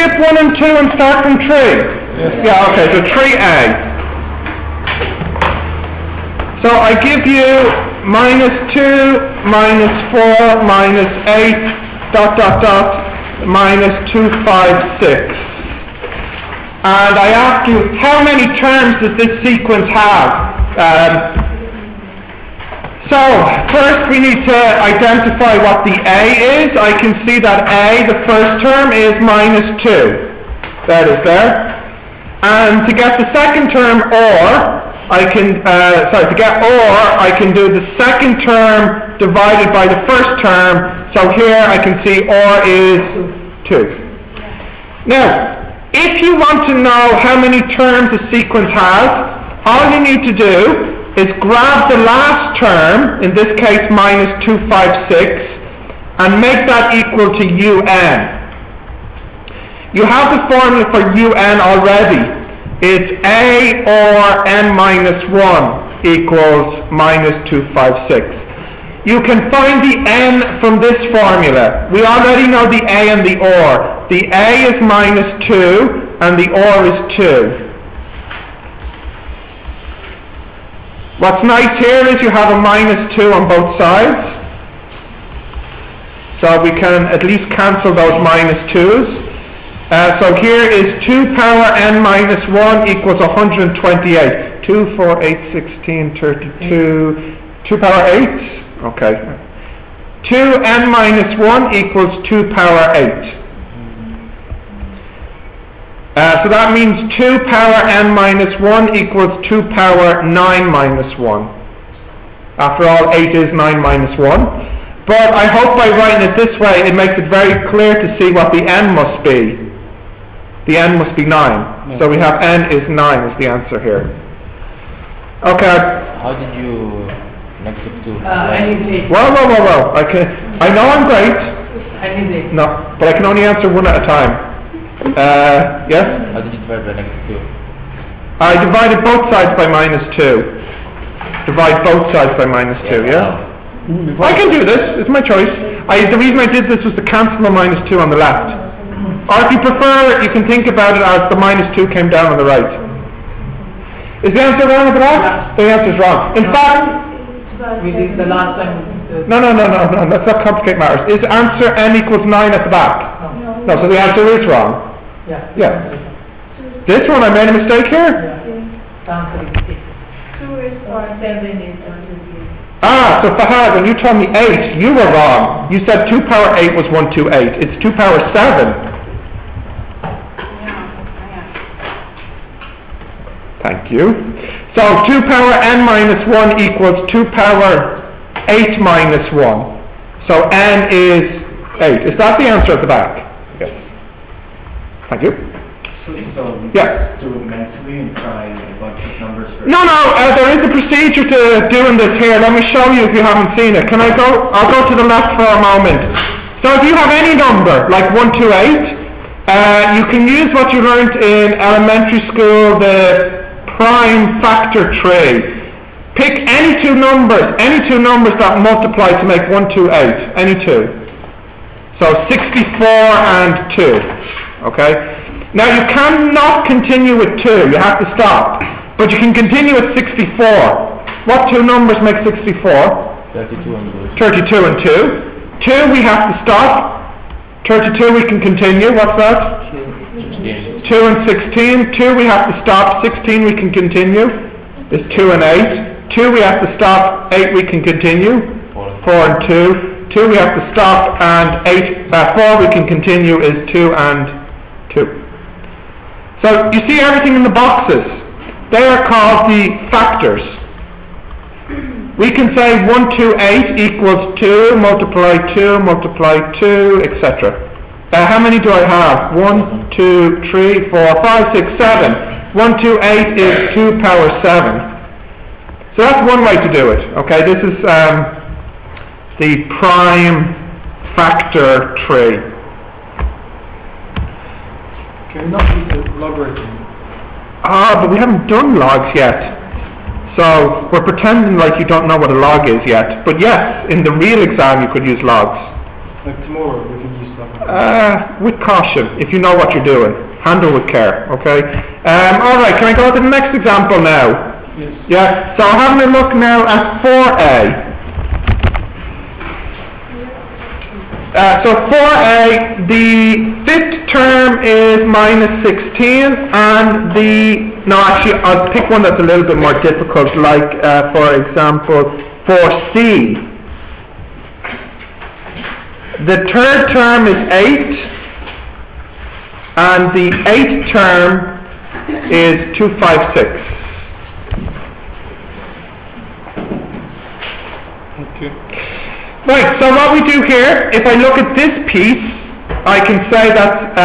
skip 1 and 2 and start from 3? Yes. Yeah, okay, so 3a. So I give you -2, -4, -8, ... -256. And I ask you, how many terms does this sequence have? So, first we need to identify what the A is. I can see that A, the first term, is -2. That is there. And to get the second term, or, I can, to get or, I can do the second term divided by the first term. So here I can see or is 2. Now, if you want to know how many terms a sequence has, all you need to do is grab the last term, in this case -256, and make that equal to un. You have the formula for un already. It's a or n-1 equals -256. You can find the n from this formula. We already know the a and the or. The a is -2 and the or is 2. What's nice here is you have a -2 on both sides. So we can at least cancel those -2's. So here is 2 power n-1 equals 128. 2, 4, 8, 16, 32. 2 power 8? Okay. 2 n-1 equals 2 power 8. So that means 2 power n-1 equals 2 power 9-1. After all, 8 is 9-1. But I hope by writing it this way, it makes it very clear to see what the n must be. The n must be 9. Yeah. So we have n is 9 is the answer here. Okay. How did you next up to? Well. I know I'm great. No, but I can only answer one at a time. Yes? How did you divide by -2? I divided both sides by -2. Divide both sides by -2, yeah? I can do this, it's my choice. The reason I did this was to cancel the -2 on the left. Or if you prefer, you can think about it as the -2 came down on the right. Is the answer wrong at the back? Yeah. The answer is wrong. In fact... We did the last time... No, let's not complicate matters. Is answer n equals 9 at the back? No, so the answer is wrong. Yeah. This one, I made a mistake here? So Fahad, when you told me 8, you were wrong. You said 2 power 8 was 128. It's 2 power 7. Thank you. So 2 power n-1 equals 2 power 8-1. So n is 8. Is that the answer at the back? Yes. Thank you. So yeah. Do it mentally and try a bunch of numbers first? No, there is a procedure to doing this here. Let me show you if you haven't seen it. Can I go? I'll go to the left for a moment. So if you have any number, like 128, you can use what you learned in elementary school, the prime factor tree. Pick any two numbers that multiply to make 128, any two. So 64 and 2, okay? Now you cannot continue with 2, you have to stop. But you can continue with 64. What two numbers make 64? 32 and 2. 32 and 2. 2 we have to stop. 32 we can continue, what's that? 16. 2 and 16. 2 we have to stop. 16 we can continue. Is 2 and 8. 2 we have to stop. 8 we can continue. 4 and 2. 2 we have to stop, and 4 we can continue is 2 and 2. So you see everything in the boxes. They are called the factors. We can say 128 equals 2 multiply 2 multiply 2, etc. How many do I have? 1, 2, 3, 4, 5, 6, 7. 128 is 2 power 7. So that's one way to do it. Okay, this is the prime factor tree. Can we not use the logarithm? But we haven't done logs yet. So we're pretending like you don't know what a log is yet. But yes, in the real exam you could use logs. Like tomorrow we can use logarithm. with caution, if you know what you're doing. Handle with care, okay? Alright, can I go to the next example now? Yes. Yeah, so having a look now at 4a. So 4a, the fifth term is minus 16, and I'll pick one that's a little bit more difficult, like, for example, 4c. The third term is 8, and the eighth term is 256. Okay. Right, so what we do here, if I look at this piece, I can say that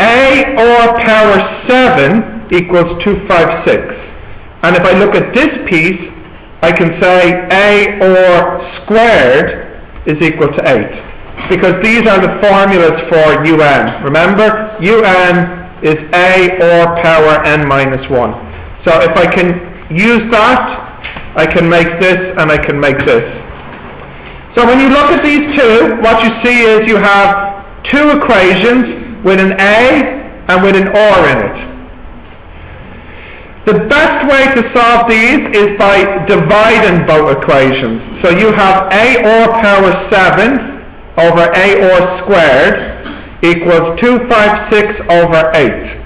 a or power 7 equals 256. And if I look at this piece, I can say a or squared is equal to 8. Because these are the formulas for un. Remember, un is a or power n minus 1. So if I can use that, I can make this and I can make this. So when you look at these two, what you see is you have two equations with an a and with an or in it. The best way to solve these is by dividing both equations. So you have a or power 7 over a or squared equals 256 over 8.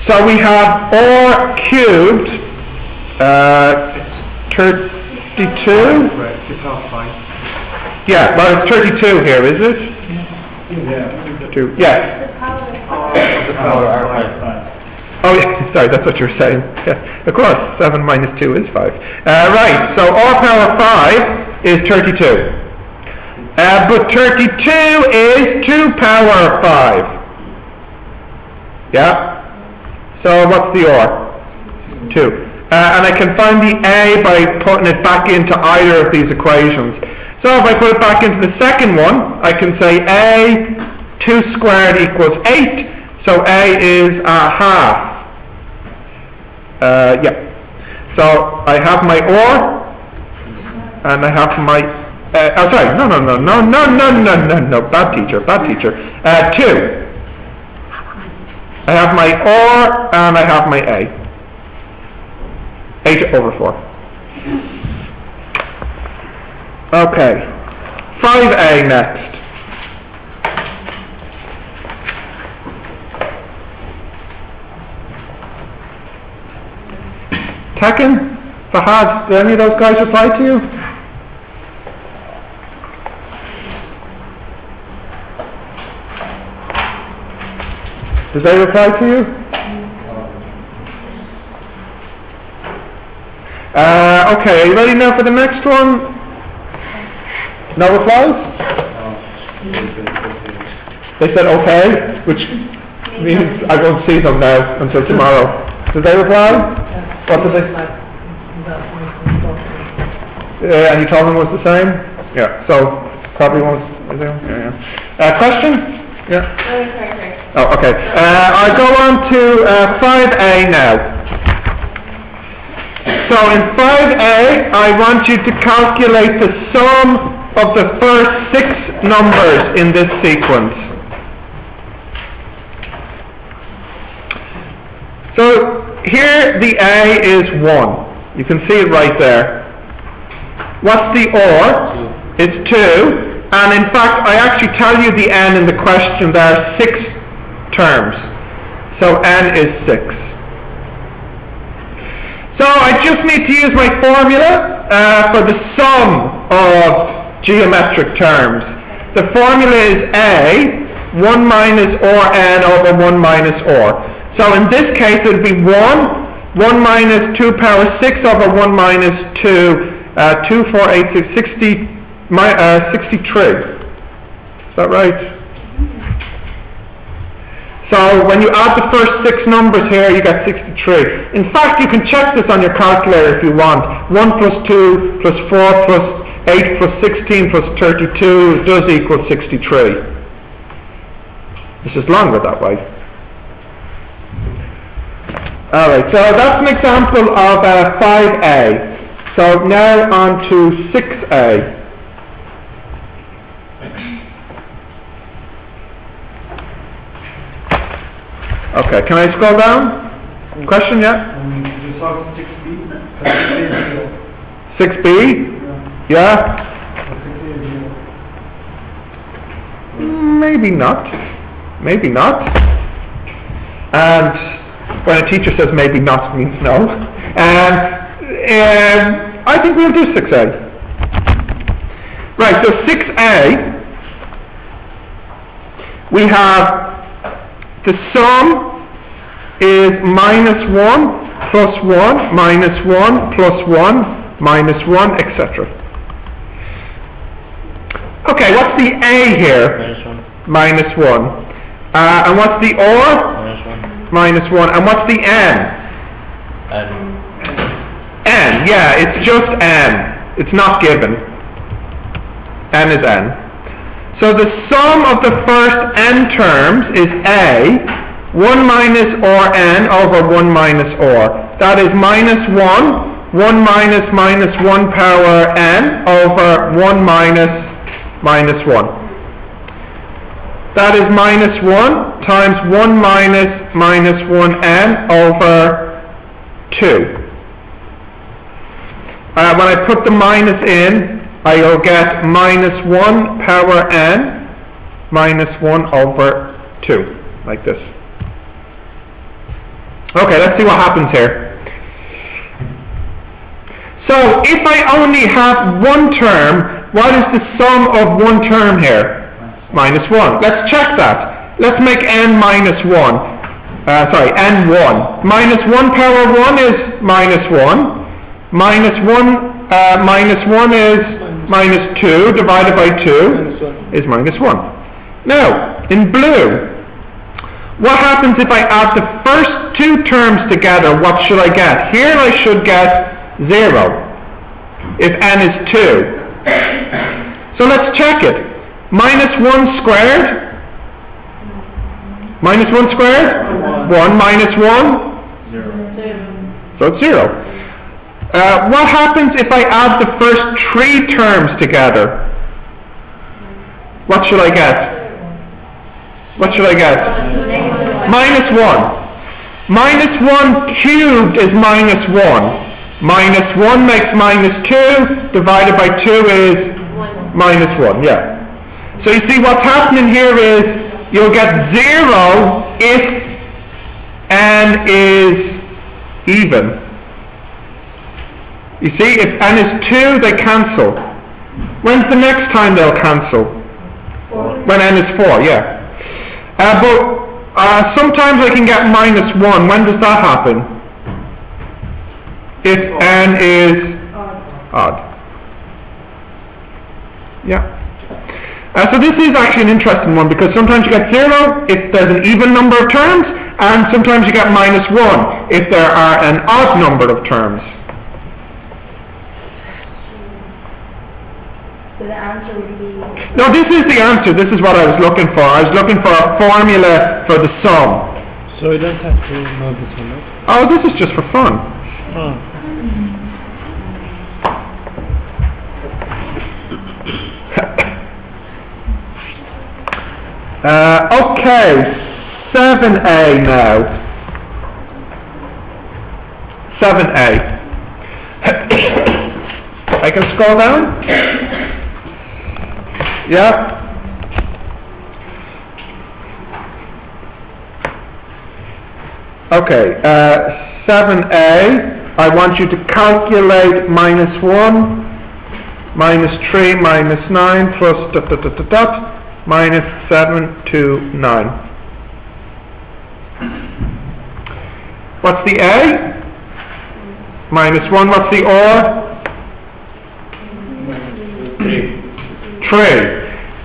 So we have or cubed, 32? Right, it's all fine. Yeah, well it's 32 here, is it? Yeah. 2, yeah. The power are fine. Oh yeah, sorry, that's what you were saying. Yeah, of course, 7 minus 2 is 5. Right, so r power 5 is 32. But 32 is 2 power 5. Yeah? So what's the or? 2. And I can find the a by putting it back into either of these equations. So if I put it back into the second one, I can say a 2 squared equals 8. So a is half. Yeah. So I have my or, and I have my. Oh, sorry. No. Bad teacher. 2. I have my or and I have my a. 8 over 4. Okay. 5a next. Tekken? Fahad, did any of those guys reply to you? Did they reply to you? Okay, are you ready now for the next one? No replies? They said okay, which means I won't see them now until tomorrow. Did they reply? What did they say? And you told them it was the same? Yeah, so probably won't. Yeah. Question? Yeah. Oh, okay. I'll go on to 5a now. So in 5a, I want you to calculate the sum of the first 6 numbers in this sequence. So here the a is 1. You can see it right there. What's the or? It's 2. And in fact, I actually tell you the n in the question. There are 6 terms. So n is 6. So I just need to use my formula for the sum of geometric terms. The formula is a 1 minus or n over 1 minus or. So in this case it would be 1 minus 2 power 6 over 1 minus 2, 2, 4, 8, 6, 63. Is that right? So when you add the first 6 numbers here, you get 63. In fact, you can check this on your calculator if you want. 1 plus 2 plus 4 plus 8 plus 16 plus 32 does equal 63. This is longer that way. Alright, so that's an example of 5a. So now on to 6a. Okay, can I scroll down? Question, yeah? You saw 6B? 6b? Yeah? Maybe not. Maybe not. And when a teacher says maybe not, it means no. I think we'll do 6a. Right, so 6a, we have the sum is -1 plus 1 minus 1 plus 1 minus 1, etc. Okay, what's the a here? Minus 1. Minus 1. And what's the or? Minus 1. Minus 1. And what's the n? And N, yeah, it's just n. It's not given. N is n. So the sum of the first n terms is a, 1 minus or n over 1 minus or. That is -1, 1 minus minus 1 power n over 1 minus minus 1. That is -1 times 1 minus minus 1n over 2. When I put the minus in, I will get -1 power n minus 1 over 2, like this. Okay, let's see what happens here. So, if I only have one term, what is the sum of one term here? -1. Let's check that. Let's make n minus 1. N 1. -1 power 1 is -1. Minus 1 is -2 divided by 2 is -1. Now, in blue, what happens if I add the first two terms together? What should I get? Here I should get 0 if n is 2. So let's check it. -1 squared? -1 squared? 1 minus 1? 0. So it's 0. What happens if I add the first three terms together? What should I get? What should I get? -1. -1 cubed is -1. -1 makes -2, divided by 2 is -1, yeah. So you see what's happening here is you'll get 0 if n is even. You see, if n is 2, they cancel. When's the next time they'll cancel? 4. When n is 4, yeah. But sometimes I can get -1. When does that happen? If n is odd. Yeah. So this is actually an interesting one because sometimes you get 0 if there's an even number of terms, and sometimes you get -1 if there are an odd number of terms. So the answer would be... No, this is the answer. This is what I was looking for. I was looking for a formula for the sum. So you don't have to know this one, right? Oh, this is just for fun. Oh. Okay, 7a now. 7a. I can scroll down? Yeah. Okay, 7a, I want you to calculate -1, -3, -9, plus ... -7 to 9. What's the a? -1, what's the or? 3.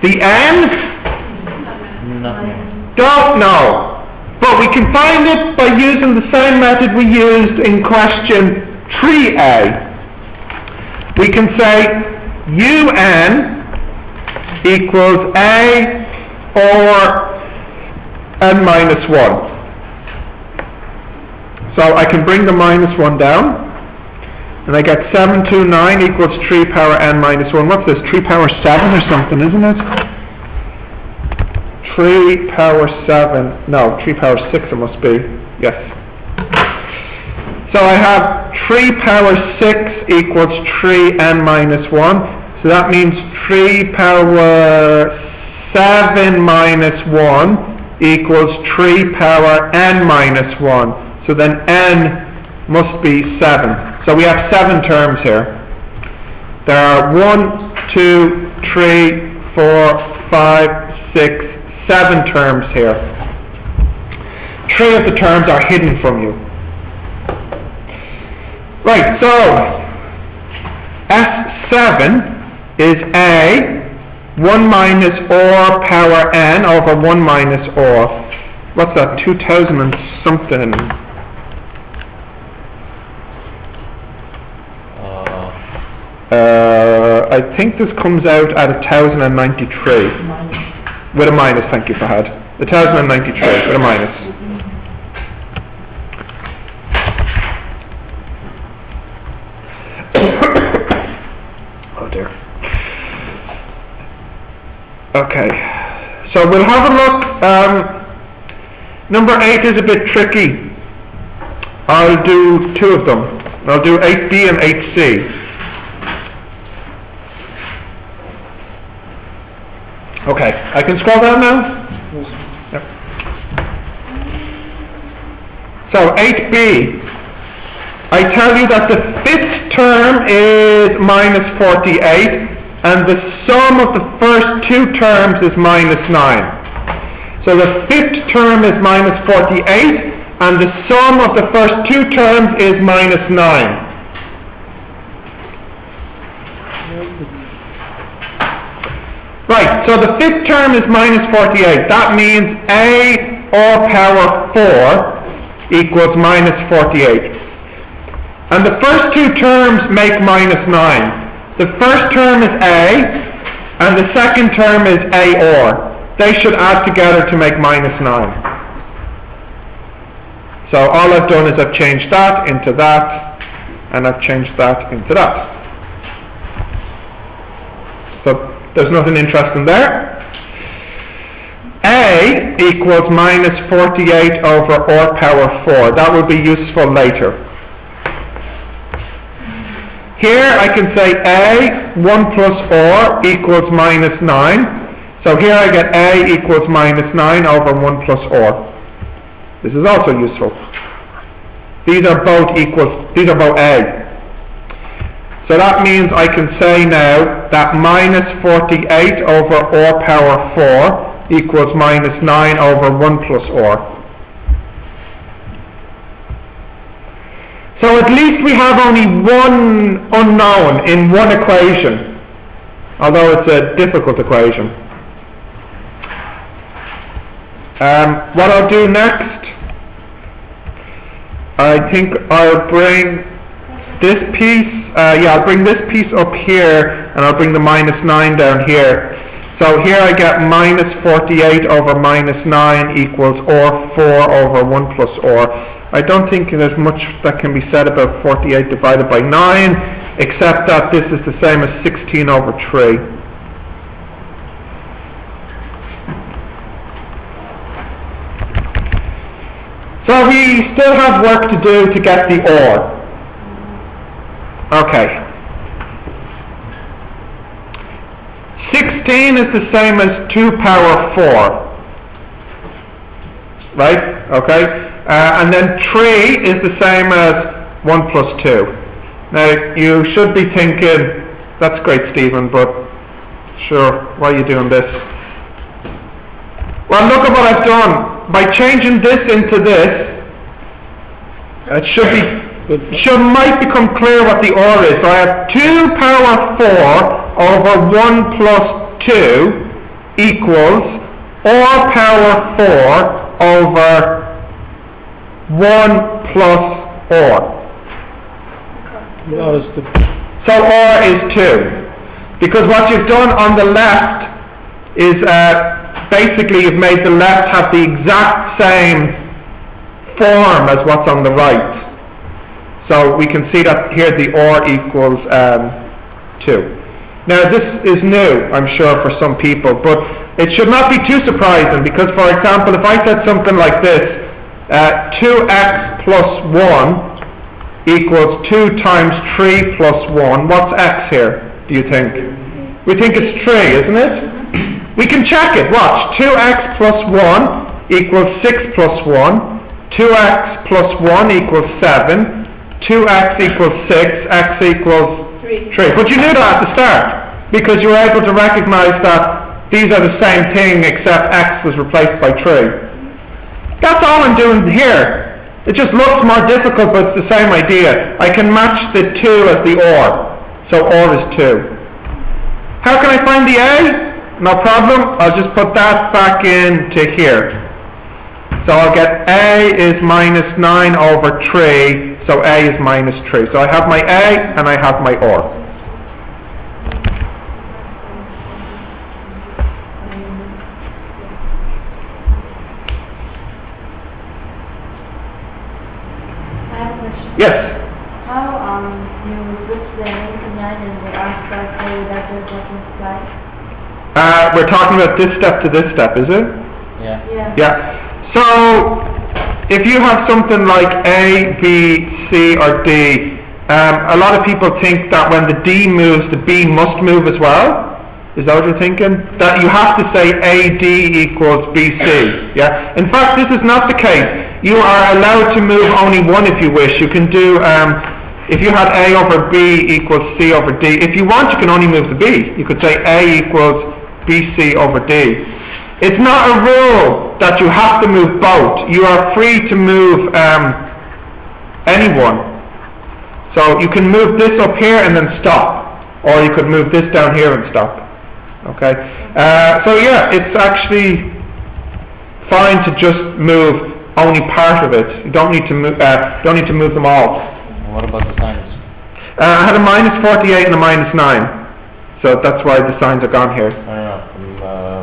The n? Nothing. Don't know. But we can find it by using the same method we used in question 3a. We can say un equals a or n minus 1. So I can bring the -1 down. And I get 729 equals 3 power n minus 1. What's this, 3 power 7 or something, isn't it? 3 power 7, no, 3 power 6 it must be, yes. So I have 3 power 6 equals 3n minus 1. So that means 3 power 7 minus 1 equals 3 power n minus 1. So then n must be 7. So we have 7 terms here. There are 1, 2, 3, 4, 5, 6, 7 terms here. 3 of the terms are hidden from you. Right, so S7 is A 1 minus or power n over 1 minus or. What's that, 2000 and something? I think this comes out at 1093. With a minus, thank you, Fahad. 1093 with a minus. Oh dear. Okay, so we'll have a look. Number 8 is a bit tricky. I'll do 2 of them. I'll do 8b and 8c. Okay, I can scroll down now? Yep. So 8b, I tell you that the 5th term is minus 48 and the sum of the first 2 terms is minus 9. So the 5th term is minus 48 and the sum of the first 2 terms is minus 9. Right, so the 5th term is minus 48. That means A all power 4 equals minus 48. And the first 2 terms make minus 9. The first term is A, and the second term is A or. They should add together to make minus 9. So all I've done is I've changed that into that, and I've changed that into that. So there's nothing interesting there. A equals minus 48 over or power 4. That will be useful later. Here I can say A, 1 plus or equals minus 9. So here I get A equals minus 9 over 1 plus or. This is also useful. These are both equals, these are both A. So that means I can say now that minus 48 over or power 4 equals minus 9 over 1 plus or. So at least we have only one unknown in one equation, although it's a difficult equation. What I'll do next, I think I'll bring this piece, I'll bring this piece up here, and I'll bring the minus 9 down here. So here I get minus 48 over minus 9 equals or 4 over 1 plus or. I don't think there's much that can be said about 48 divided by 9, except that this is the same as 16 over 3. So we still have work to do to get the or. Okay. 16 is the same as 2 power 4. Right? Okay. And then 3 is the same as 1 plus 2. Now, you should be thinking, that's great, Stephen, but sure, why are you doing this? Well, look at what I've done. By changing this into this, it might become clear what the or is. So I have 2 power 4 over 1 plus 2 equals or power 4 over 1 plus or. So or is 2. Because what you've done on the left is basically you've made the left have the exact same form as what's on the right. So we can see that here the OR equals 2. Now this is new, I'm sure, for some people, but it should not be too surprising because, for example, if I said something like this, 2x plus 1 equals 2 times 3 plus 1, what's x here, do you think? We think it's 3, isn't it? We can check it, watch. 2x plus 1 equals 6 plus 1, 2x plus 1 equals 7, 2x equals 6, x equals 3. But you knew that at the start, because you were able to recognize that these are the same thing except x was replaced by 3. That's all I'm doing here. It just looks more difficult, but it's the same idea. I can match the 2 as the OR, so OR is 2. How can I find the A? No problem, I'll just put that back into here. So I'll get A is minus 9 over 3, so A is minus 3. So I have my A and I have my OR. I have a question. Yes? How you switch the 99 and the R star so that does not multiply? We're talking about this step to this step, is it? Yeah. Yeah. Yeah. So, if you have something like A, B, C, or D, a lot of people think that when the D moves, the B must move as well. Is that what you're thinking? That you have to say AD equals BC. Yeah. In fact, this is not the case. You are allowed to move only one if you wish. You can do, if you had A over B equals C over D, if you want, you can only move the B. You could say A equals BC over D. It's not a rule that you have to move both. You are free to move anyone. So you can move this up here and then stop, or you could move this down here and stop. Okay. So yeah, it's actually fine to just move only part of it. You don't need to move. Don't need to move them all. What about the signs? I had a minus 48 and a minus 9, so that's why the signs are gone here.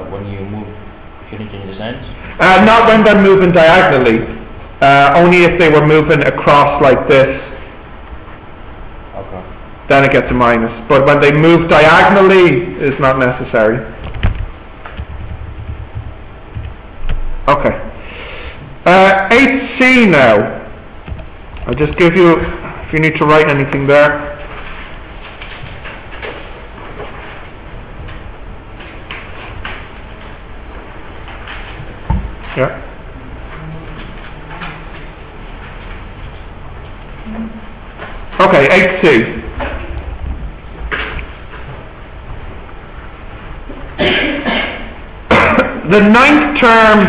When you move, you need to change the signs? Not when they're moving diagonally. Only if they were moving across like this. Okay. Then it gets a minus. But when they move diagonally, it's not necessary. Okay. 8C now. I'll just give you, if you need to write anything there. Yeah. Okay, 8C. The ninth term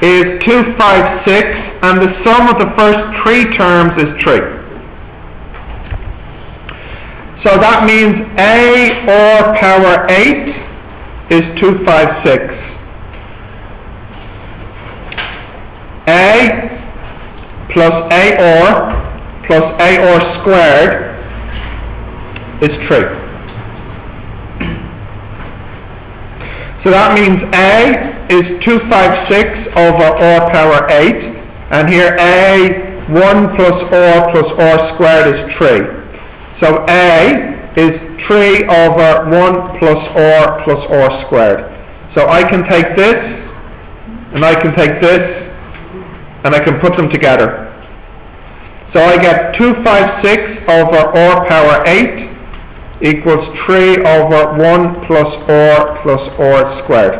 is 256, and the sum of the first 3 terms is 3. So that means A or power 8 is 256. A plus A or plus A or squared is 3. So that means A is 256 over or power 8, and here A, 1 plus or squared is 3. So A is 3 over 1 plus or squared. So I can take this, and I can take this, and I can put them together. So I get 256 over or power 8 equals 3 over 1 plus or squared.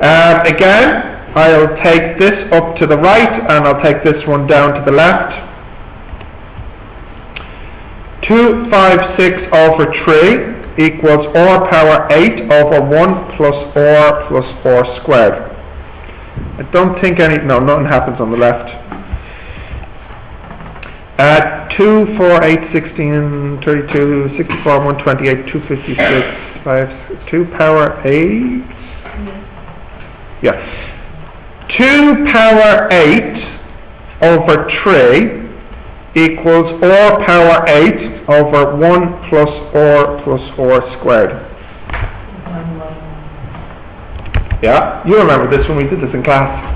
Again, I'll take this up to the right and I'll take this one down to the left. 256 over 3 equals or power 8 over 1 plus or squared. I don't think nothing happens on the left. 2, 4, 8, 16, 32, 64, 128, 256, 5, 2 power 8? Yeah. 2 power 8 over 3 equals or power 8 over 1 plus or squared. Yeah, you remember this when we did this in class.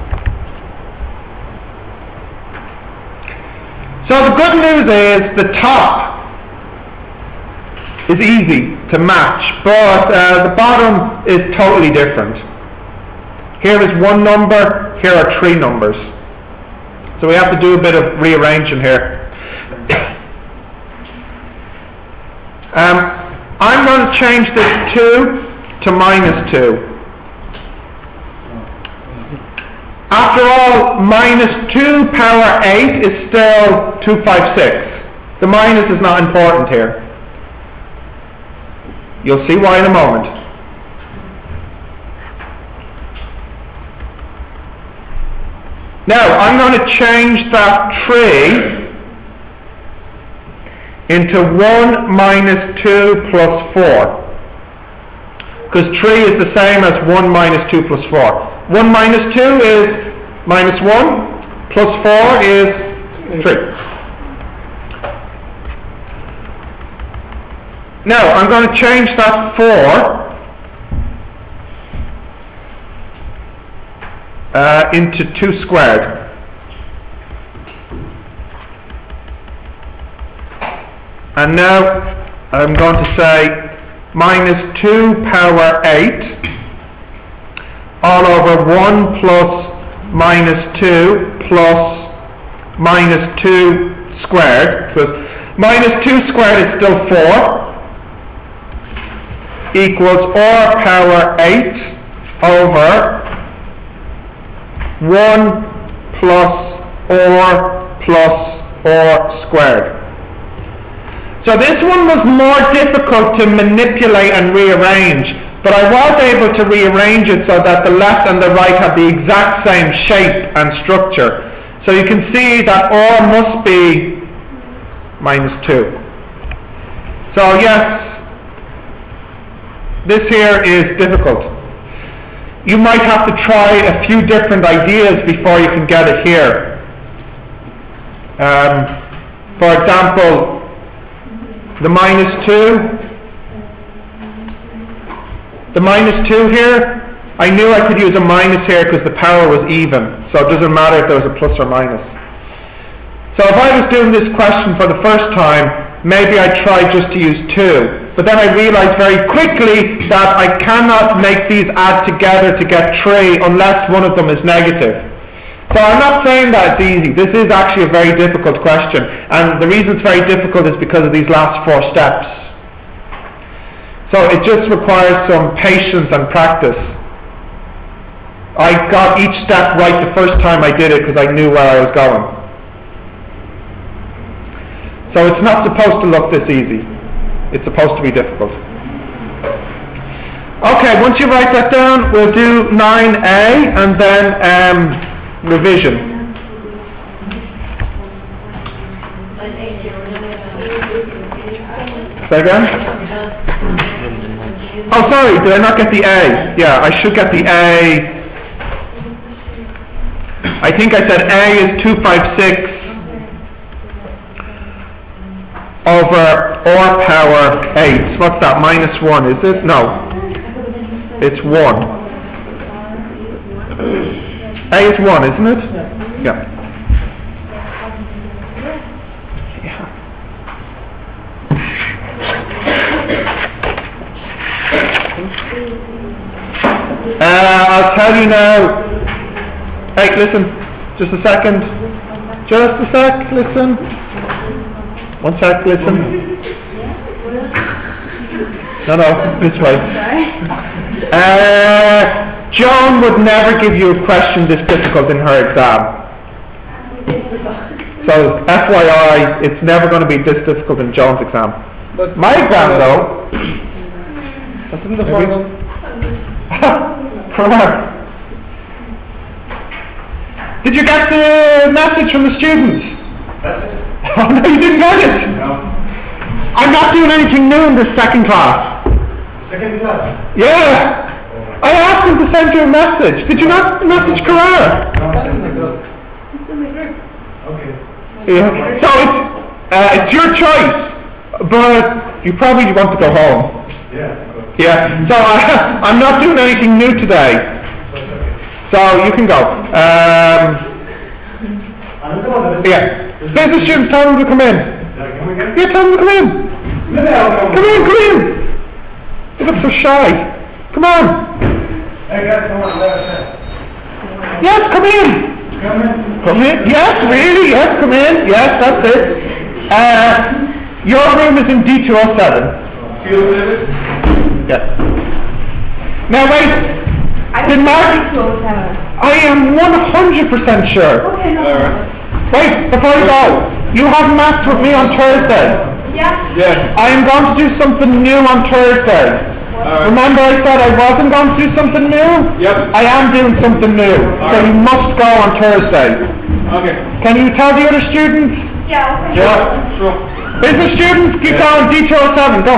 So the good news is the top is easy to match, but the bottom is totally different. Here is one number, here are three numbers. So we have to do a bit of rearranging here. I'm going to change this 2 to minus 2. After all, minus 2 power 8 is still 256. The minus is not important here. You'll see why in a moment. Now, I'm going to change that 3 into 1 minus 2 plus 4. Because 3 is the same as 1 minus 2 plus 4. 1 minus 2 is minus 1, plus 4 is 3. Now, I'm going to change that 4 into 2 squared. And now I'm going to say minus 2 power 8 all over 1 plus minus 2 plus minus 2 squared, because minus 2 squared is still 4, equals r power 8 over 1 plus r squared. So this one was more difficult to manipulate and rearrange, but I was able to rearrange it so that the left and the right have the exact same shape and structure. So you can see that r must be minus 2. So yes, this here is difficult. You might have to try a few different ideas before you can get it here. For example, the minus 2. The minus 2 here, I knew I could use a minus here because the power was even, so it doesn't matter if there was a plus or minus. So if I was doing this question for the first time, maybe I'd try just to use 2. But then I realized very quickly that I cannot make these add together to get 3 unless one of them is negative. So I'm not saying that it's easy. This is actually a very difficult question. And the reason it's very difficult is because of these last 4 steps. So it just requires some patience and practice. I got each step right the first time I did it because I knew where I was going. So it's not supposed to look this easy. It's supposed to be difficult. Okay, once you write that down, we'll do 9a and then revision. Say again? Oh, sorry, did I not get the A? Yeah, I should get the A. I think I said A is 256 over r power 8. What's that? Minus 1, is it? No. It's 1. A is 1, isn't it? Yeah. I'll tell you now. Hey, listen. Just a second. Just a sec. Listen. 1 sec. Listen. No, this way. Joan would never give you a question this difficult in her exam. So, FYI, it's never going to be this difficult in Joan's exam. But my exam, though. That's in the final. Correct. Did you get the message from the students? Oh no, you didn't get it? No. I'm not doing anything new in this second class. Second class? Yeah. I asked them to send you a message. Did you not message Carrera? No, okay. Yeah. So it's your choice, but you probably want to go home. Yeah. Yeah. So I'm not doing anything new today. So you can go. Yeah. Business students, tell them to come in. Come again? Yeah, tell them to come in. Come in, come in. You look so shy. Come on. Hey guys, come on, let us in. Yes, come in. Come in. Come in. Yes, really, yes, come in. Yes, that's it. Your room is in D207. Field visit? Yes. Now wait. Did Mark... I am 100% sure. Okay, no. Wait, before you go, you have maths with me on Thursday. Yeah? Yes. I am going to do something new on Thursday. Remember I said I wasn't going to do something new? Yep. I am doing something new, so you must go on Thursday. Okay. Can you tell the other students? Yeah, okay. Yeah, sure. Business students, keep going, D207, go.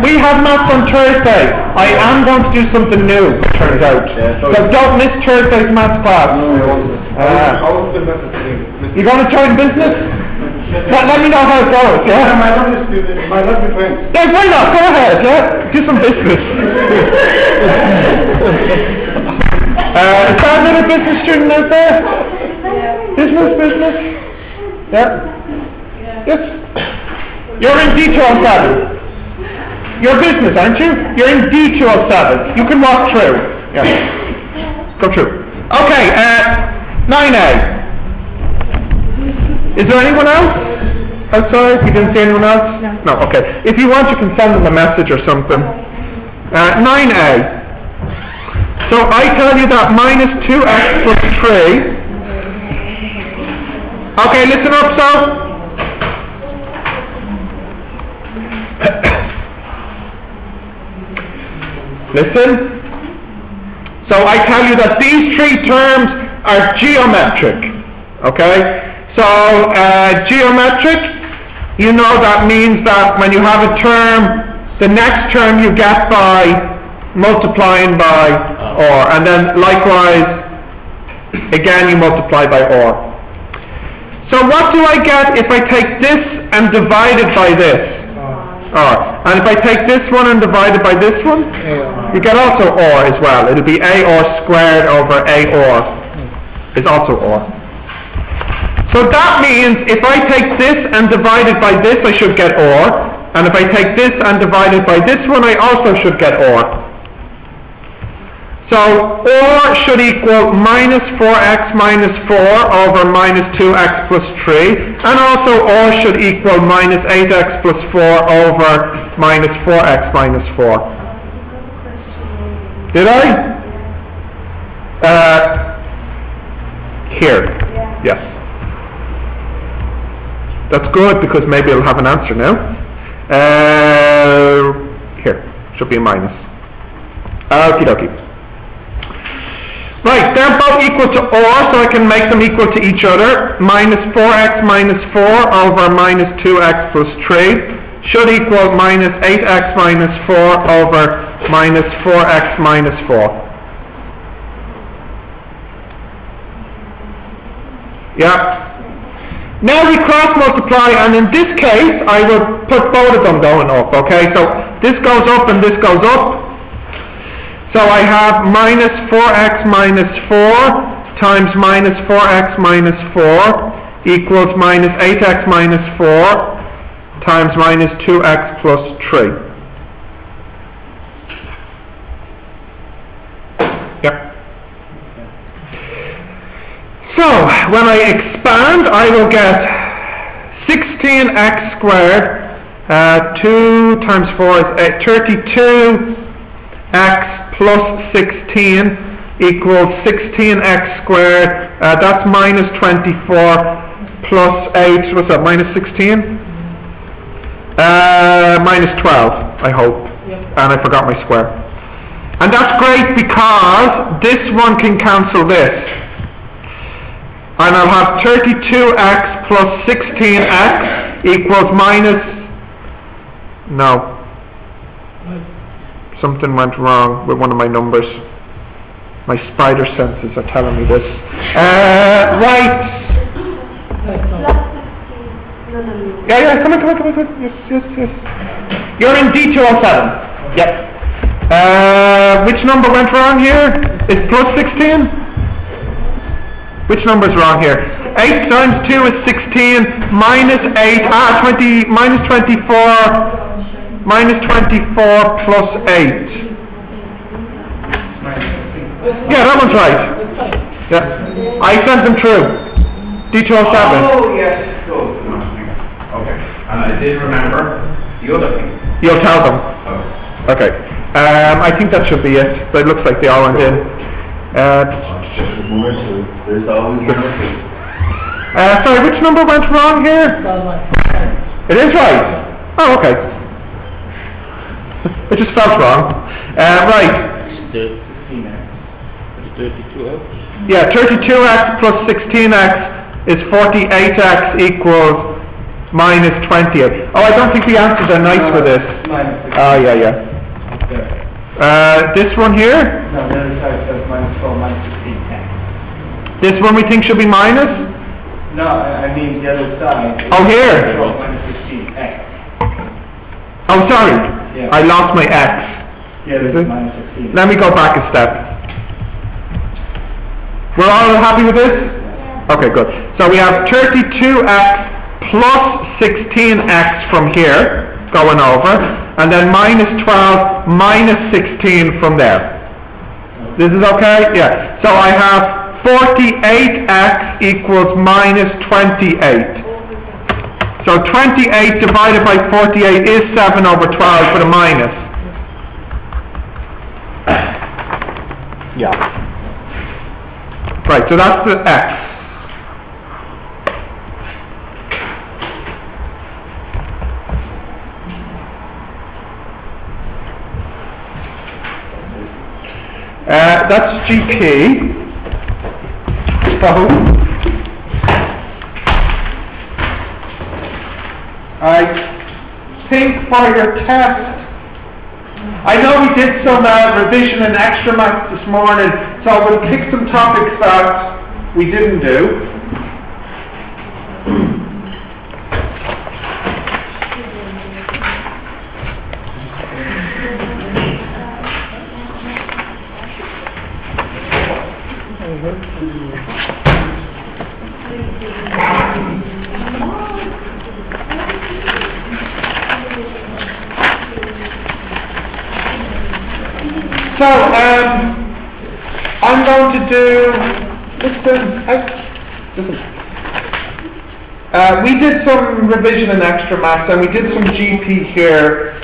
We have maths on Thursday. I am going to do something new, it turns out. So don't miss Thursday's maths class. You going to join business? Let me know how it goes, yeah? My lovely friends. Yeah, why not? Go ahead, yeah? Do some business. Is that another business student out there? Business? Yeah? Yes? You're in D207. You're business, aren't you? You're in D207. You can walk through. Yeah. Go through. Okay, 9A. Is there anyone else outside? You didn't see anyone else? No. Okay. If you want, you can send them a message or something. 9A. So I tell you that minus 2x plus 3. Okay, listen up, so. Listen. So I tell you that these three terms are geometric. Okay? So, geometric, you know that means that when you have a term, the next term you get by multiplying by or, and then likewise, again you multiply by or. So what do I get if I take this and divide it by this? Or. And if I take this one and divide it by this one, you get also or as well. It'll be a or squared over a or is also or. So that means if I take this and divide it by this, I should get or. And if I take this and divide it by this one, I also should get or. So or should equal minus 4x minus 4 over minus 2x plus 3. And also or should equal minus 8x plus 4 over minus 4x minus 4. Did I? Here. Yes. That's good because maybe it'll have an answer now. Here. Should be a minus. Okie dokie. Right, they're both equal to or, so I can make them equal to each other. Minus 4x minus 4 over minus 2x plus 3 should equal minus 8x minus 4 over minus 4x minus 4. Yeah. Now we cross multiply, and in this case I will put both of them going up, okay? So this goes up and this goes up. So I have minus 4x minus 4 times minus 4x minus 4 equals minus 8x minus 4 times minus 2x plus 3. Yep. So when I expand, I will get 16x squared, 2 times 4 is 32x plus 16 equals 16x squared, that's minus 24 plus 8, what's that, minus 16? Minus 12, I hope, and I forgot my square. And that's great because this one can cancel this. And I'll have 32x plus 16x equals minus, no. Something went wrong with one of my numbers. My spider senses are telling me this. Right. Yeah, come on. Yes. You're in D207. Yep. Which number went wrong here? Is plus 16? Which number's wrong here? 8 times 2 is 16, minus 8, minus 24 plus 8. Yeah, that one's right. Yeah. I sent them through. D207. Oh, yes, good. Okay. And I did remember the other thing. You'll tell them. Okay. Okay. I think that should be it. But it looks like they all went in. Just remember to, there's always number 2. Sorry, which number went wrong here? It is right. Oh, okay. It just felt wrong. Right. It's 32 out. Yeah, 32x plus 16x is 48x equals minus 28. Oh, I don't think the answers are nice for this. Oh, yeah. This one here? No, the other side says minus 12, minus 16, 10. This one we think should be minus? No, I mean the other side. Oh, here. 12 minus 16, x. Oh, sorry. Yeah. I lost my x. Yeah, this is minus 16. Let me go back a step. We're all happy with this? Okay, good. So we have 32x plus 16x from here, going over, and then minus 12 minus 16 from there. This is okay? Yeah. So I have 48x equals minus 28. So 28 divided by 48 is 7 over 12 for the minus. Yeah. Right, so that's the x. That's GP. So, I think for your test, I know we did some revision and extra maths this morning, so we'll pick some topics that we didn't do. So, I'm going to do, we did some revision and extra maths, and we did some GP here,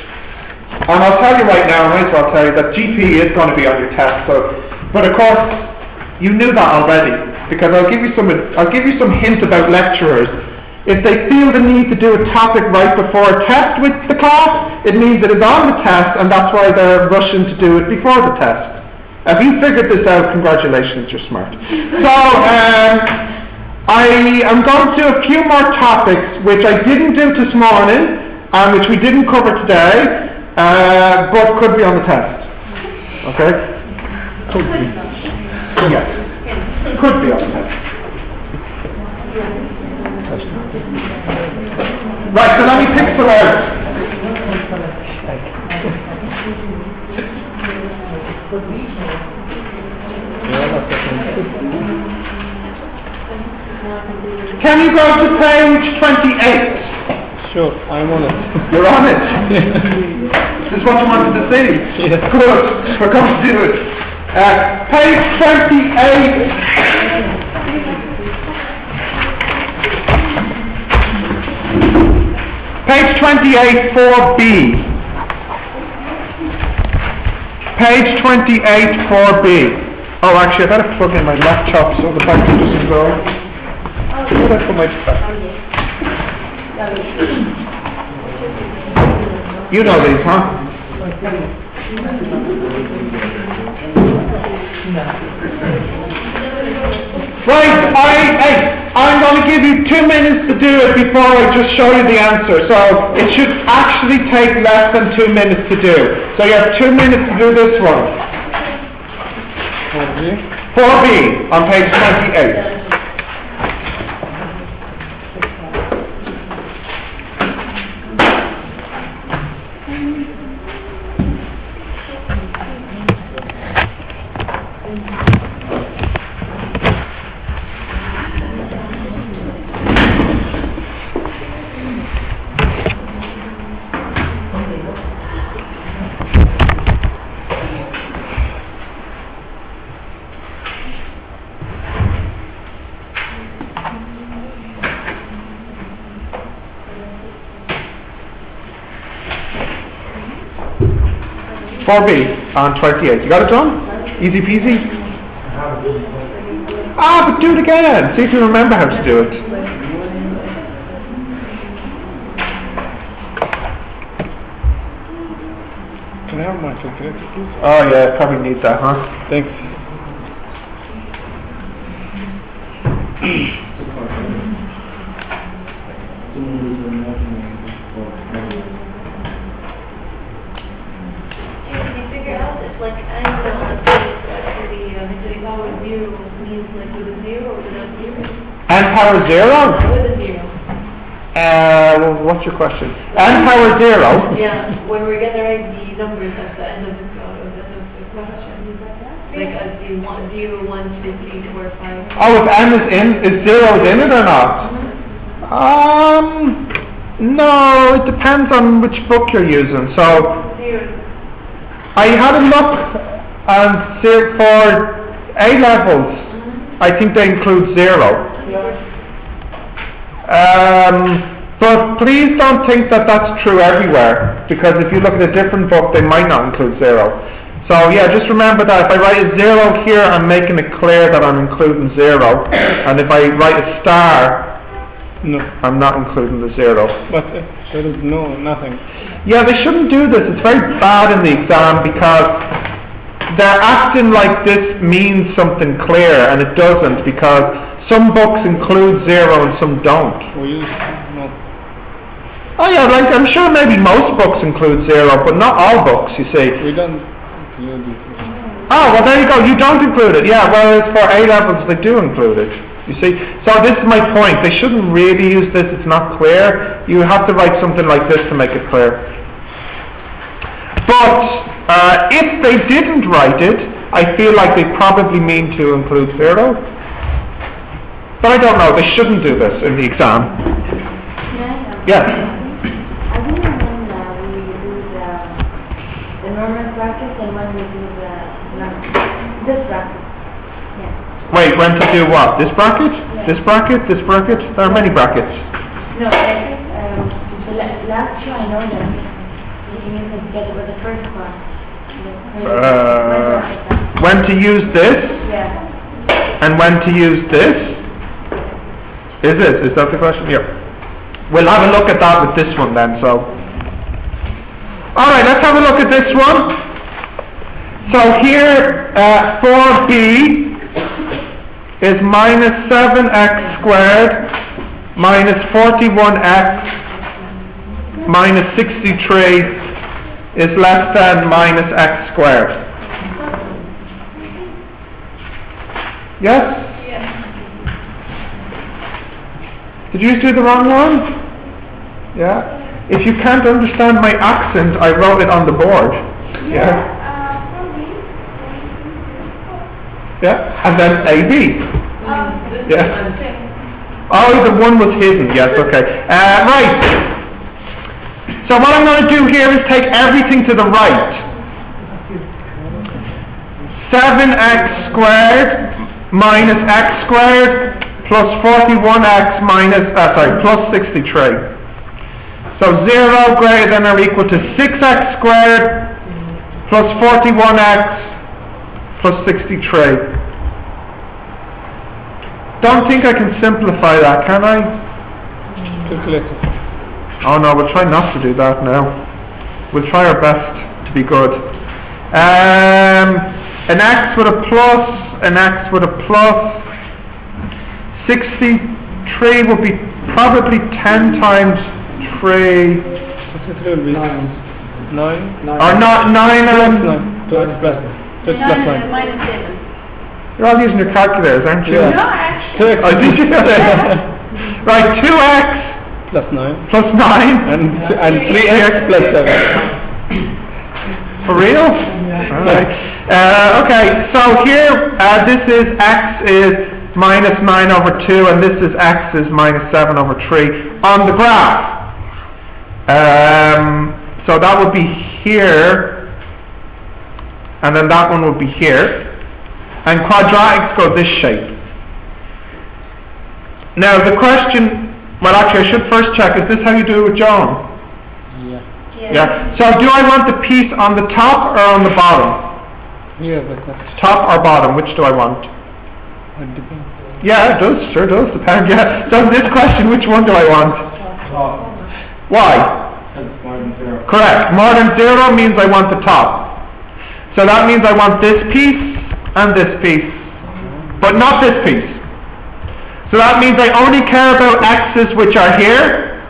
and I'll tell you right now, I might as well tell you that GP is going to be on your test, so, but of course, you knew that already, because I'll give you some hints about lecturers. If they feel the need to do a topic right before a test with the class, it means it is on the test, and that's why they're rushing to do it before the test. If you figured this out, congratulations, you're smart. So, I am going to do a few more topics, which I didn't do this morning, and which we didn't cover today, but could be on the test. Okay? Could be. Yes. Could be on the test. Right, so let me pick some out. Can you go to page 28? Sure, I'm on it. You're on it? This is what you wanted to see? Yeah. Good, we're going to do it. Page 28. Page 28, 4B. Page 28, 4B. Oh, actually, I better plug in my laptop so the battery doesn't go. Where did I put my You know these, huh? Right, I'm going to give you 2 minutes to do it before I just show you the answer. So it should actually take less than 2 minutes to do. So you have 2 minutes to do this one. 4B on page 28. 4B on 28. You got it done? Easy peasy? Ah, but do it again. See if you remember how to do it. Can I have my calculator, please? Oh yeah, probably need that, huh? Thanks. Like angle on the base actually, the power zero means like with a zero or without zero? N power 0? With a zero. Well, what's your question? N power 0? Yeah, when we're gonna write the numbers at the end of the question. Like as the 1, 0, 1, 2, 3, 4, 5. Oh, if N is 0 in it or not? No, it depends on which book you're using. So, Zero. I had a look and for A levels, I think they include 0. But please don't think that that's true everywhere, because if you look at a different book, they might not include 0. So yeah, just remember that if I write a 0 here, I'm making it clear that I'm including 0, and if I write a star, No. I'm not including the 0. But there is nothing. Yeah, they shouldn't do this. It's very bad in the exam because they're acting like this means something clear, and it doesn't, because some books include 0 and some don't. We use no. Oh yeah, like I'm sure maybe most books include 0, but not all books, you see. We don't use it. Oh, well there you go, you don't include it. Yeah, whereas for A levels they do include it. You see? So this is my point. They shouldn't really use this, it's not clear. You have to write something like this to make it clear. But if they didn't write it, I feel like they probably mean to include 0. But I don't know, they shouldn't do this in the exam. Yeah. Yes? I think when we do the normal bracket and when we do this bracket. Yeah. Wait, when to do what? This bracket? This bracket? This bracket? There are many brackets. No, I think the last two I know them. You use them together with the first one. When to use this? Yeah. And when to use this? Is that the question? Yeah. We'll have a look at that with this one then, so. Alright, let's have a look at this one. So here, 4b is minus 7x squared minus 41x minus 63 is less than minus x squared. Yes? Did you do the wrong one? Yeah? If you can't understand my accent, I wrote it on the board. Yeah? Yeah? And then AB. Yeah? Oh, the one was hidden, yes, okay. Right. So what I'm going to do here is take everything to the right. 7x squared minus x squared plus 41x plus 63. So 0 greater than or equal to 6x squared plus 41x plus 63. Don't think I can simplify that, can I? Calculator. Oh no, we'll try not to do that now. We'll try our best to be good. An x with a plus, an x with a plus. 63 will be probably 10 times 3. 63 will be 9. Or not 9 and... 9. 2 x plus 9. Minus 7. You're all using your calculators, aren't you? Yeah. No, actually. 2 x Oh, did you? Right, 2x plus 9. plus 9. And 3x plus 7. For real? Alright. Okay, so here, this is x is minus 9 over 2, and this is x is minus 7 over 3 on the graph. So that would be here, and then that one would be here. And quadratics go this shape. Now the question, well actually I should first check, is this how you do it with John? Yeah. Yeah. So do I want the piece on the top or on the bottom? Yeah, like that. Top or bottom? Which do I want? It depends. Yeah, it does. Sure does depend. Yeah. So in this question, which one do I want? Why? That's more than 0. Correct. More than 0 means I want the top. So that means I want this piece and this piece, but not this piece. So that means I only care about x's which are here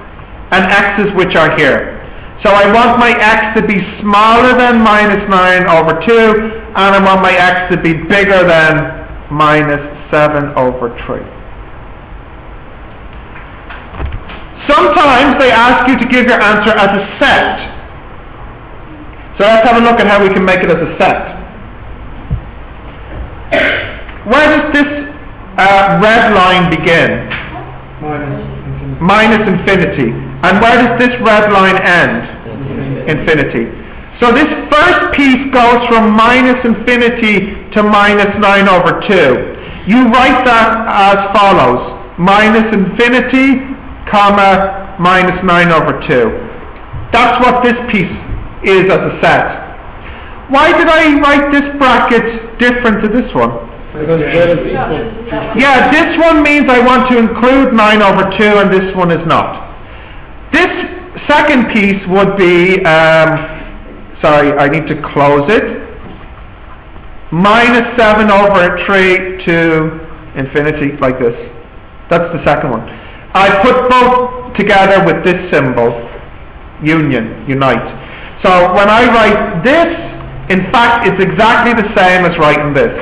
and x's which are here. So I want my x to be smaller than minus 9 over 2, and I want my x to be bigger than minus 7 over 3. Sometimes they ask you to give your answer as a set. So let's have a look at how we can make it as a set. Where does this red line begin? Minus infinity. And where does this red line end? Infinity. So this first piece goes from minus infinity to minus 9 over 2. You write that as follows. Minus infinity, comma, minus 9 over 2. That's what this piece is as a set. Why did I write this bracket different to this one? Because there is equal. Yeah, this one means I want to include 9 over 2 and this one is not. This second piece would be, sorry, I need to close it. Minus 7 over 3 to infinity, like this. That's the second one. I put both together with this symbol, union, unite. So when I write this, in fact, it's exactly the same as writing this.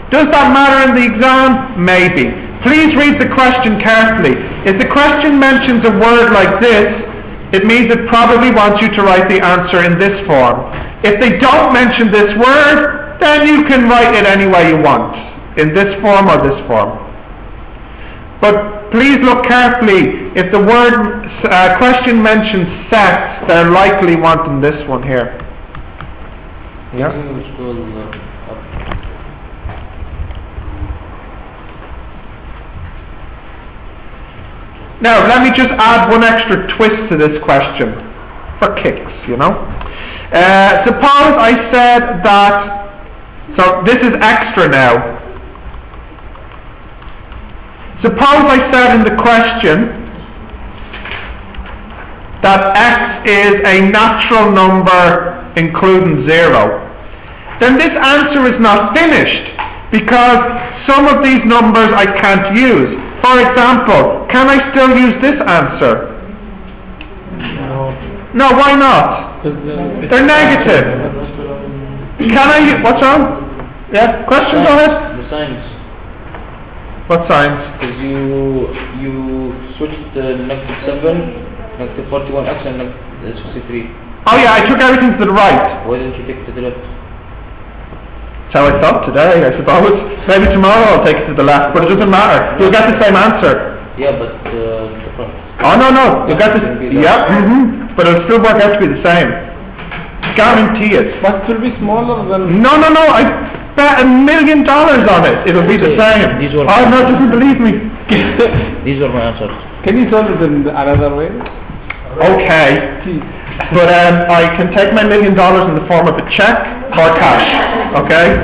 Does that matter in the exam? Maybe. Please read the question carefully. If the question mentions a word like this, it means it probably wants you to write the answer in this form. If they don't mention this word, then you can write it any way you want, in this form or this form. But please look carefully. If the word question mentions set, they're likely wanting this one here. Yeah? Now, let me just add one extra twist to this question, for kicks, you know. Suppose I said that, so this is extra now. Suppose I said in the question that x is a natural number including 0. Then this answer is not finished, because some of these numbers I can't use. For example, can I still use this answer? No, why not? They're negative. Can I use, what's wrong? Yeah, question, go ahead. The signs. What signs? Because you switched the negative 7, negative 41x and negative 63. Oh yeah, I took everything to the right. Why didn't you take it to the left? That's how I thought today, I suppose. Maybe tomorrow I'll take it to the left, but it doesn't matter. You'll get the same answer. Yeah, but the front. Oh no, you'll get the, yeah, but it'll still work out to be the same. Guarantee it. But it will be smaller than... No, I bet $1 million on it. It'll be the same. These were Oh no, it doesn't believe me. These are my answers. Can you solve it in another way? Okay. But I can take my $1 million in the form of a check or cash. Okay?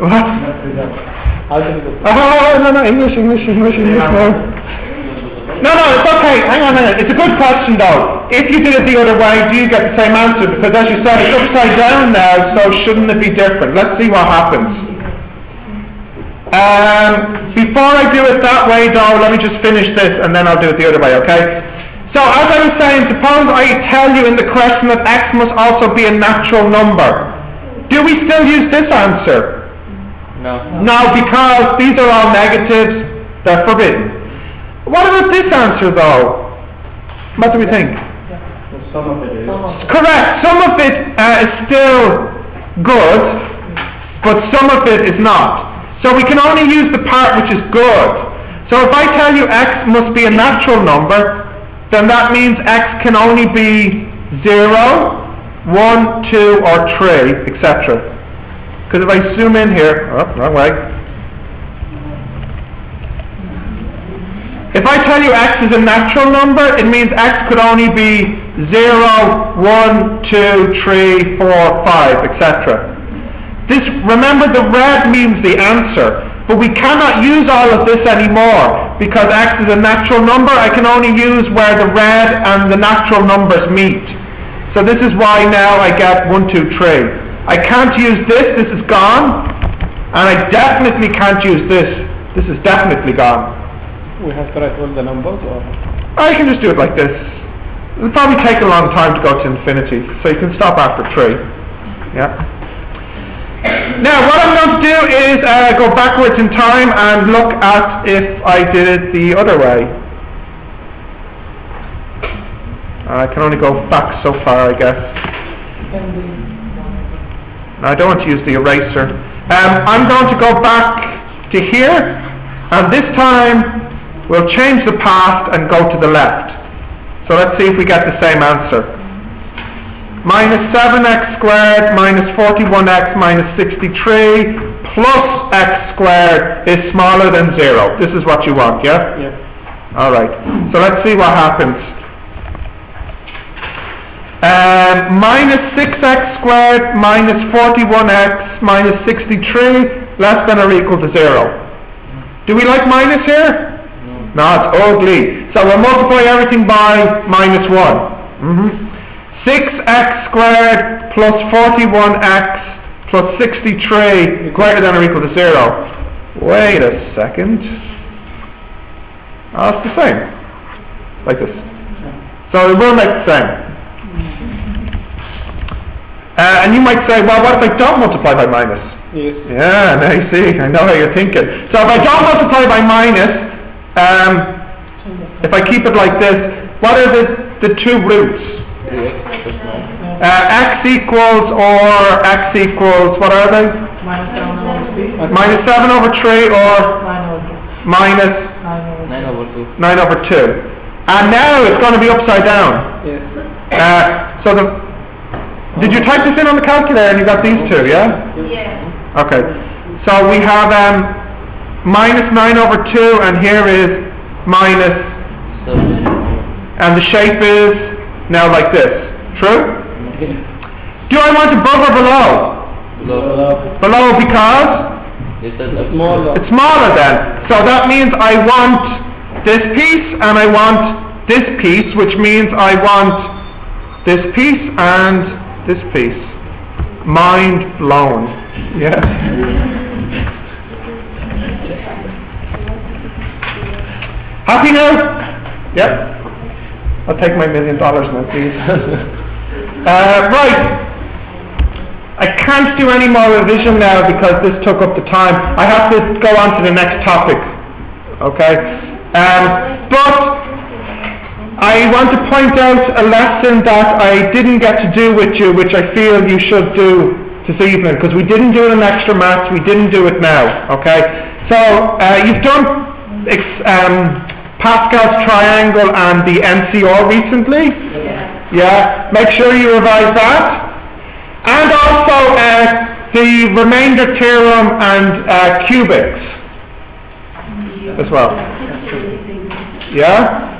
What? Oh, no, English, no, it's okay, hang on a minute. It's a good question though. If you did it the other way, do you get the same answer? Because as you said, it's upside down now, so shouldn't it be different? Let's see what happens. Before I do it that way though, let me just finish this and then I'll do it the other way, okay? So as I was saying, suppose I tell you in the question that x must also be a natural number. Do we still use this answer? No. No, because these are all negatives, they're forbidden. What about this answer though? What do we think? Some of it is. Correct, some of it is still good, but some of it is not. So we can only use the part which is good. So if I tell you x must be a natural number, then that means x can only be 0, 1, 2, or 3, etc. Because if I zoom in here, oh, wrong way. If I tell you x is a natural number, it means x could only be 0, 1, 2, 3, 4, 5, etc. Remember, the red means the answer, but we cannot use all of this anymore because x is a natural number. I can only use where the red and the natural numbers meet. So this is why now I get 1, 2, 3. I can't use this is gone, and I definitely can't use this is definitely gone. We have to write all the numbers, or? I can just do it like this. It'll probably take a long time to go to infinity, so you can stop after 3. Yeah. Now what I'm going to do is go backwards in time and look at if I did it the other way. I can only go back so far, I guess. I don't want to use the eraser. I'm going to go back to here, and this time we'll change the past and go to the left. So let's see if we get the same answer. Minus 7x squared minus 41x minus 63 plus x squared is smaller than 0. This is what you want, yeah? Yeah. Alright, so let's see what happens. Minus 6x squared minus 41x minus 63 less than or equal to 0. Do we like minus here? No, it's ugly. So we'll multiply everything by minus 1. 6x squared plus 41x plus 63 greater than or equal to 0. Wait a second. Oh, it's the same. Like this. So it will make the same. And you might say, well, what if I don't multiply by minus? Yes. Yeah, now you see, I know how you're thinking. So if I don't multiply by minus, if I keep it like this, what are the two roots? X equals or x equals, what are they? Minus 7 over 3 or minus 9 over 2. And now it's going to be upside down. Yes. Did you type this in on the calculator and you got these two, yeah? Yeah. Okay. So we have minus 9 over 2, and here is minus, and the shape is now like this. True? Do I want above or below? Below because? Smaller. It's smaller then. So that means I want this piece and I want this piece, which means I want this piece and this piece. Mind blown. Yeah. Happy now? Yep. I'll take my $1 million now, please. Right. I can't do any more revision now because this took up the time. I have to go on to the next topic. Okay? But I want to point out a lesson that I didn't get to do with you, which I feel you should do this evening, because we didn't do it in extra maths, we didn't do it now. Okay? So, you've done Pascal's triangle and the NCR recently? Yeah. Make sure you revise that. And also the remainder theorem and cubics as well. Yeah?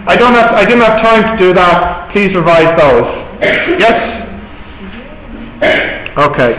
I didn't have time to do that. Please revise those. Yes? Okay.